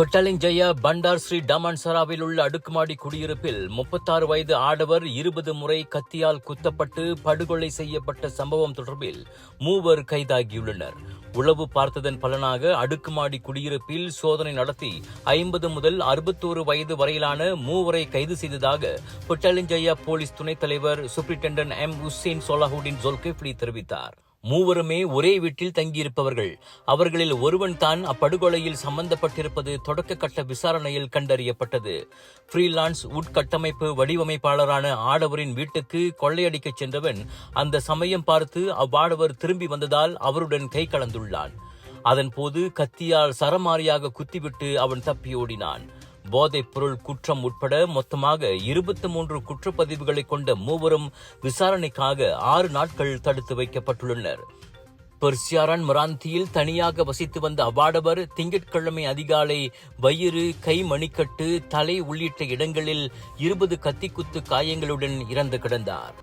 பிட்டலிஞ்சய பண்டார் ஸ்ரீ டமான்சராவில் உள்ள அடுக்குமாடி குடியிருப்பில் 36 வயது ஆடவர் 20 முறை கத்தியால் குத்தப்பட்டு படுகொலை செய்யப்பட்ட சம்பவம் தொடர்பில் 3 கைதாகியுள்ளனர். உளவு பார்த்ததன் பலனாக அடுக்குமாடி குடியிருப்பில் சோதனை நடத்தி 50 முதல் 61 வயது வரையிலான 3 கைது செய்ததாக பிட்டலிஞ்சய போலீஸ் துணைத் தலைவர் சூப்பரிண்டென்டன்ட் எம். உசேன் சொலாஹுடின் ஜொல்கிஃப்லி தெரிவித்தார். 3 ஒரே வீட்டில் தங்கியிருப்பவர்கள். அவர்களில் ஒருவன் தான் அப்படுகொலையில் சம்பந்தப்பட்டிருப்பது தொடக்க கட்ட விசாரணையில் கண்டறியப்பட்டது. ஃப்ரீலான்ஸ் உட்கட்டமைப்பு வடிவமைப்பாளரான ஆடவரின் வீட்டுக்கு கொள்ளையடிக்கச் சென்றவன் அந்த சமயம் பார்த்து அவ்வாடவர் திரும்பி வந்ததால் அவருடன் கை கலந்துள்ளான். அதன்போது கத்தியால் சரமாரியாக குத்திவிட்டு அவன் தப்பியோடினான். போதைப் பொருள் குற்றம் உட்பட மொத்தமாக 23 குற்றப்பதிவுகளை கொண்ட 3 விசாரணைக்காக 6 நாட்கள் தடுத்து வைக்கப்பட்டுள்ளனர். பெர்சியாரன் மராந்தியில் தனியாக வசித்து வந்த அவ்வாடவர் திங்கட்கிழமை அதிகாலை வயிறு, கை மணிக்கட்டு, தலை உள்ளிட்ட இடங்களில் 20 கத்திக்குத்து காயங்களுடன் இறந்து கிடந்தார்.